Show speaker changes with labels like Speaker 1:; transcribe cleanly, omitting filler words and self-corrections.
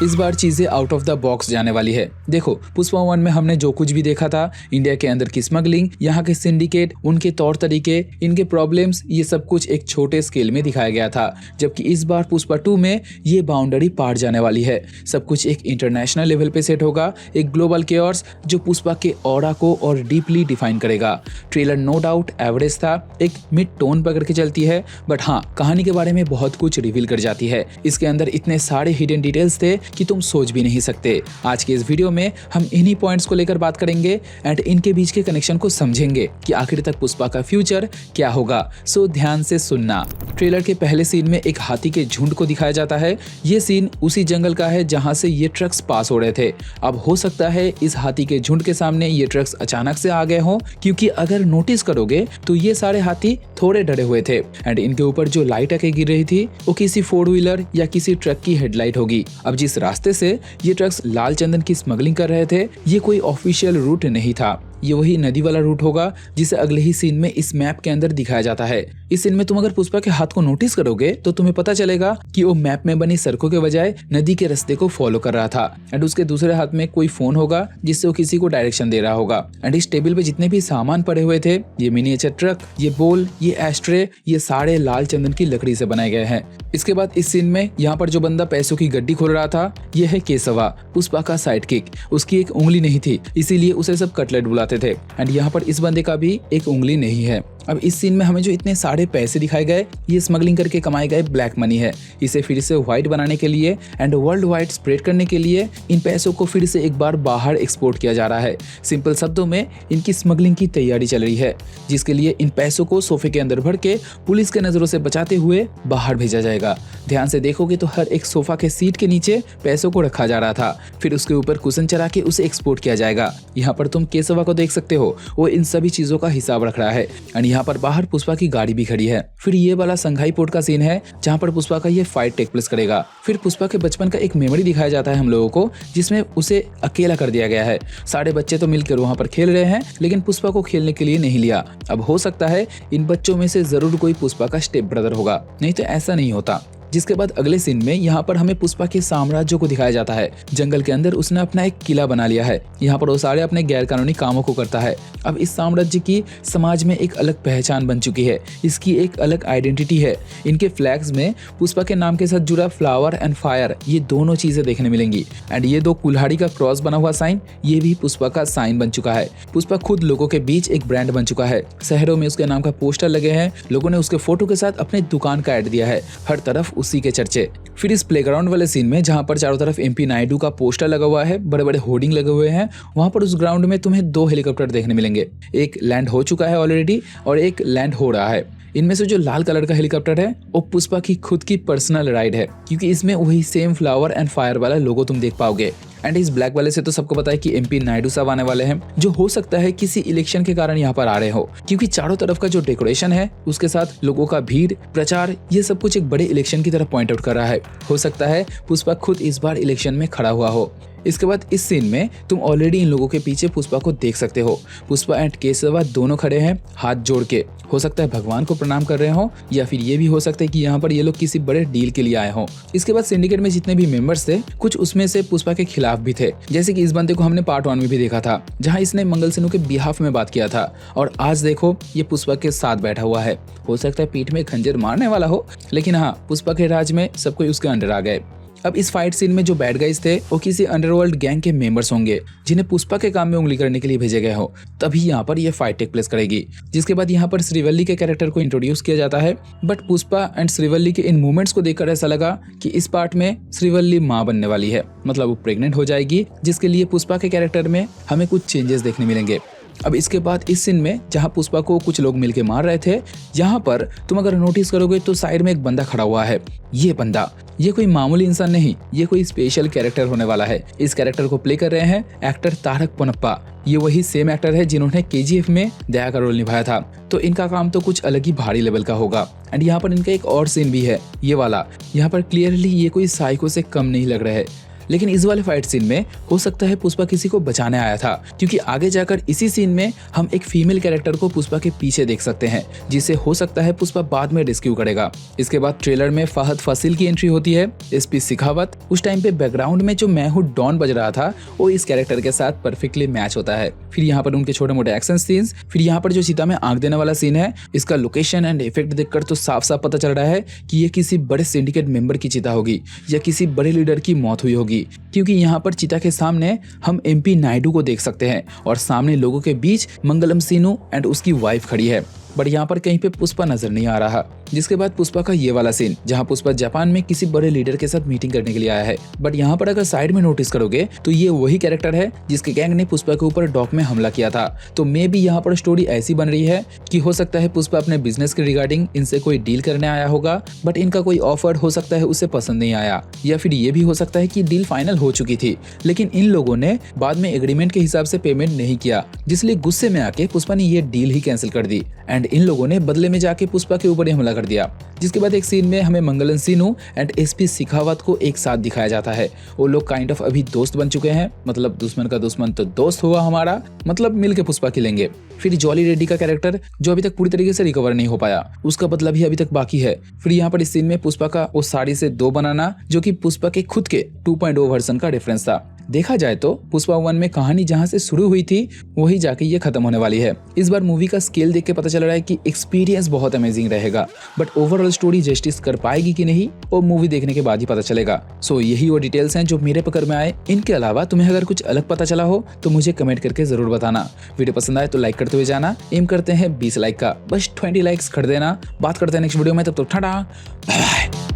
Speaker 1: इस बार चीजें out of the box जाने वाली है। देखो, पुष्पा 1 में हमने जो कुछ भी देखा था, इंडिया के अंदर की स्मगलिंग, यहाँ के सिंडिकेट, उनके तौर तरीके, इनके प्रॉब्लम्स, ये सब कुछ एक छोटे स्केल में दिखाया गया था। जबकि इस बार पुष्पा 2 में ये बाउंड्री पार जाने वाली है। सब कुछ एक इंटरनेशनल लेवल पे सेट होगा, एक ग्लोबल केओस जो पुष्पा के ऑरा को और डीपली डिफाइन करेगा। ट्रेलर नो डाउट एवरेज था, एक मिड टोन पकड़ के चलती है, बट हाँ, कहानी के बारे में बहुत कुछ रिवील कर जाती है। इसके अंदर इतने सारे हिडन डिटेल्स थे कि तुम सोच भी नहीं सकते। आज के इस वीडियो में हम इन्हीं पॉइंट्स को लेकर बात करेंगे एंड इनके बीच के कनेक्शन को समझेंगे कि आखिर तक पुष्पा का फ्यूचर क्या होगा। सो ध्यान से सुनना। ट्रेलर के पहले सीन में एक हाथी के झुंड को दिखाया जाता है। ये सीन उसी जंगल का है जहां से ये ट्रक्स पास हो रहे थे। अब हो सकता है इस हाथी के झुंड के सामने ये ट्रक्स अचानक से आ गए हों, क्योंकि अगर नोटिस करोगे तो ये सारे हाथी थोड़े डरे हुए थे एंड इनके ऊपर जो लाइट आके गिर रही थी वो किसी 4 व्हीलर या किसी ट्रक की हेडलाइट होगी। अब जिस रास्ते से ये ट्रक्स लाल चंदन की स्मगलिंग कर रहे थे, ये कोई ऑफिशियल रूट नहीं था। ये वही नदी वाला रूट होगा जिसे अगले ही सीन में इस मैप के अंदर दिखाया जाता है। इस सीन में तुम अगर पुष्पा के हाथ को नोटिस करोगे तो तुम्हें पता चलेगा कि वो मैप में बनी सड़कों के बजाय नदी के रास्ते को फॉलो कर रहा था एंड उसके दूसरे हाथ में कोई फोन होगा जिससे वो किसी को डायरेक्शन दे रहा होगा। एंड इस टेबल पे जितने भी सामान पड़े हुए थे, ये मिनिएचर ट्रक, ये बोल, ये एस्ट्रे, ये सारे लाल चंदन की लकड़ी से बनाए गए हैं। इसके बाद इस सीन में यहाँ पर जो बंदा पैसों की गड्डी खोल रहा था, ये है केसवा, पुष्पा का साइड किक। उसकी एक उंगली नहीं थी, इसीलिए उसे सब कटलेट बुलाते थे एंड यहाँ पर इस बंदे का भी एक उंगली नहीं है। अब इस सीन में हमें जो इतने सारे पैसे दिखाए गए, ये स्मगलिंग करके कमाए गए ब्लैक मनी है। इसे फिर से व्हाइट बनाने के लिए एंड वर्ल्ड वाइड स्प्रेड करने के लिए इन पैसों को फिर से एक बार बाहर एक्सपोर्ट किया जा रहा है। सिंपल शब्दों में इनकी स्मगलिंग की तैयारी चल रही है, जिसके लिए इन पैसों को सोफे के अंदर भर के पुलिस के नजरों से बचाते हुए बाहर भेजा जाएगा। ध्यान से देखोगे तो हर एक सोफा के सीट के नीचे पैसों को रखा जा रहा था, फिर उसके ऊपर कुशन चढ़ा के उसे एक्सपोर्ट किया जाएगा। यहाँ पर तुम केसवा को देख सकते हो, वो इन सभी चीजों का हिसाब रख रहा है एंड यहाँ पर बाहर पुष्पा की गाड़ी भी खड़ी है। फिर ये वाला संघाई पोर्ट का सीन है जहाँ पर पुष्पा का ये फाइट टेक प्लेस करेगा। फिर पुष्पा के बचपन का एक मेमोरी दिखाया जाता है हम लोगों को, जिसमें उसे अकेला कर दिया गया है। सारे बच्चे तो मिलकर वहाँ पर खेल रहे हैं, लेकिन पुष्पा को खेलने के लिए नहीं लिया। अब हो सकता है इन बच्चों में से जरूर कोई पुष्पा का स्टेप ब्रदर होगा, नहीं तो ऐसा नहीं होता। जिसके बाद अगले सीन में यहाँ पर हमें पुष्पा के साम्राज्य को दिखाया जाता है। जंगल के अंदर उसने अपना एक किला बना लिया है। यहाँ पर वो सारे अपने गैर कानूनी कामों को करता है। अब इस साम्राज्य की समाज में एक अलग पहचान बन चुकी है, इसकी एक अलग आइडेंटिटी है। इनके फ्लैग्स में पुष्पा के नाम के साथ जुड़ा फ्लावर एंड फायर, ये दोनों चीजें देखने मिलेंगी। एंड ये 2 कुल्हाड़ी का क्रॉस बना हुआ साइन, ये भी पुष्पा का साइन बन चुका है। पुष्पा खुद लोगों के बीच एक ब्रांड बन चुका है। शहरों में उसके नाम का पोस्टर लगे हैं, लोगों ने उसके फोटो के साथ अपने दुकान का ऐड दिया है, हर तरफ उसी के चर्चे। फिर इस प्लेग्राउंड वाले सीन में जहां पर चारों तरफ एमपी नायडू का पोस्टर लगा हुआ है, बड़े बड़े होर्डिंग लगे हुए हैं, वहां पर उस ग्राउंड में तुम्हें 2 हेलीकॉप्टर देखने मिलेंगे। एक लैंड हो चुका है ऑलरेडी और एक लैंड हो रहा है। इनमें से जो लाल कलर का हेलीकॉप्टर है वो पुष्पा की खुद की पर्सनल राइड है, क्योंकि इसमें वही सेम फ्लावर एंड फायर वाला लोगो तुम देख पाओगे। एंड इस ब्लैक वाले से तो सबको पता है कि एमपी नायडू साहब आने वाले हैं, जो हो सकता है किसी इलेक्शन के कारण यहाँ पर आ रहे हो, क्योंकि चारों तरफ का जो डेकोरेशन है, उसके साथ लोगों का भीड़, प्रचार, ये सब कुछ एक बड़े इलेक्शन की तरफ पॉइंट आउट कर रहा है। हो सकता है पुष्पा खुद इस बार इलेक्शन में खड़ा हुआ हो। इसके बाद इस सीन में तुम ऑलरेडी इन लोगों के पीछे पुष्पा को देख सकते हो। पुष्पा एंड केसवा दोनों खड़े हैं हाथ जोड़ के। हो सकता है भगवान को प्रणाम कर रहे हो, या फिर ये भी हो सकता है कि यहाँ पर ये लोग किसी बड़े डील के लिए आए हों। इसके बाद सिंडिकेट में जितने भी मेंबर्स थे, कुछ उसमें से पुष्पा के खिलाफ भी थे। जैसे कि इस बंदे को हमने पार्ट 1 में भी देखा था, जहाँ इसने मंगल सिन्हू के बिहाफ में बात किया था, और आज देखो ये पुष्पा के साथ बैठा हुआ है। हो सकता है पीठ में खंजर मारने वाला हो, लेकिन हाँ, पुष्पा के राज में सब कोई उसके अंडर आ गए। अब इस फाइट सीन में जो बैड गाइज थे वो किसी अंडरवर्ल्ड गैंग के मेंबर्स होंगे, जिन्हें पुष्पा के काम में उंगली करने के लिए भेजे गए हो। तभी यहाँ पर ये फाइट टेक प्लेस करेगी। जिसके बाद यहाँ पर श्रीवल्ली के कैरेक्टर को इंट्रोड्यूस किया जाता है, बट पुष्पा एंड श्रीवल्ली के इन मूवमेंट्स को देखकर ऐसा लगा कि इस पार्ट में श्रीवल्ली माँ बनने वाली है, मतलब वो प्रेग्नेंट हो जाएगी, जिसके लिए पुष्पा के कैरेक्टर में हमें कुछ चेंजेस देखने मिलेंगे। अब इसके बाद इस सीन में जहां पुष्पा को कुछ लोग मिलके मार रहे थे, यहाँ पर तुम अगर नोटिस करोगे तो साइड में एक बंदा खड़ा हुआ है। ये बंदा, ये कोई मामूली इंसान नहीं, ये कोई स्पेशल कैरेक्टर होने वाला है। इस कैरेक्टर को प्ले कर रहे हैं एक्टर तारक पोनप्पा। ये वही सेम एक्टर है जिन्होंने केजीएफ में दया का रोल निभाया था, तो इनका काम तो कुछ अलग ही भारी लेवल का होगा। एंड यहाँ पर इनका एक और सीन भी है, ये वाला। यहाँ पर क्लियरली ये कोई साइको से कम नहीं लग रहा है। लेकिन इस वाले फाइट सीन में हो सकता है पुष्पा किसी को बचाने आया था, क्योंकि आगे जाकर इसी सीन में हम एक फीमेल कैरेक्टर को पुष्पा के पीछे देख सकते हैं, जिसे हो सकता है पुष्पा बाद में रेस्क्यू करेगा। इसके बाद ट्रेलर में फहद फासिल की एंट्री होती है, एसपी शेखावत। उस टाइम पे बैकग्राउंड में जो मैं हूं डॉन बज रहा था वो इस कैरेक्टर के साथ परफेक्टली मैच होता है। फिर यहाँ पर उनके छोटे मोटे एक्शन सीन्स, फिर यहाँ पर जो चीता में आंख देने वाला सीन है, इसका लोकेशन एंड इफेक्ट देखकर तो साफ साफ पता चल रहा है कि ये किसी बड़े सिंडिकेट मेंबर की चीता होगी या किसी बड़े लीडर की मौत हुई होगी, क्योंकि यहाँ पर चीता के सामने हम एमपी नायडू को देख सकते हैं और सामने लोगों के बीच मंगलम सीनू एंड उसकी वाइफ खड़ी है, बट यहाँ पर कहीं पे पुष्पा नजर नहीं आ रहा। जिसके बाद पुष्पा का ये वाला सीन जहाँ पुष्पा जापान में किसी बड़े लीडर के साथ मीटिंग करने के लिए आया है, बट यहाँ पर अगर साइड में नोटिस करोगे तो ये वही कैरेक्टर है जिसके गैंग ने पुष्पा के ऊपर डॉक में हमला किया था। तो मे भी यहाँ पर स्टोरी ऐसी बन रही है कि हो सकता है पुष्पा अपने बिजनेस के रिगार्डिंग इनसे कोई डील करने आया होगा, बट इनका कोई ऑफर हो सकता है उसे पसंद नहीं आया, या फिर ये भी हो सकता है कि डील फाइनल हो चुकी थी लेकिन इन लोगों ने बाद में एग्रीमेंट के हिसाब से पेमेंट नहीं किया, जिसलिए गुस्से में आके पुष्पा ने ये डील ही कैंसिल कर दी एंड इन लोगों ने बदले में जाके पुष्पा के ऊपर ही हमला कर दिया। जिसके बाद एक सीन में हमें मंगलम सीनू एंड एसपी शेखावत को एक साथ दिखाया जाता है। वो लोग काइंड ऑफ अभी दोस्त बन चुके हैं, मतलब दुश्मन का दुश्मन तो दोस्त हुआ हमारा, मतलब मिलके पुष्पा खिलेंगे। फिर जॉली रेड्डी का कैरेक्टर जो अभी तक पूरी तरीके से रिकवर नहीं हो पाया, उसका बदला भी अभी तक बाकी है। फिर यहाँ पर इस सीन में पुष्पा का वो साड़ी से 2 बनाना, जो कि पुष्पा के खुद के 2.0 वर्जन का रेफरेंस था। देखा जाए तो पुष्पा 1 में कहानी जहां से शुरू हुई थी वही जाके ये खत्म होने वाली है। इस बार मूवी का स्केल देख के पता चल रहा है कि एक्सपीरियंस बहुत अमेजिंग रहेगा, बट ओवरऑल स्टोरी जस्टिस कर पाएगी कि नहीं वो मूवी देखने के बाद ही पता चलेगा। सो यही वो डिटेल्स हैं जो मेरे पकड़ में आए। इनके अलावा तुम्हें अगर कुछ अलग पता चला हो तो मुझे कमेंट करके जरूर बताना। वीडियो पसंद आए तो लाइक करते हुए जाना, एम करते हैं 20 लाइक का, बस 20 लाइक्स कर देना। बात करते हैं नेक्स्ट वीडियो में, तब तक टाटा बाय बाय।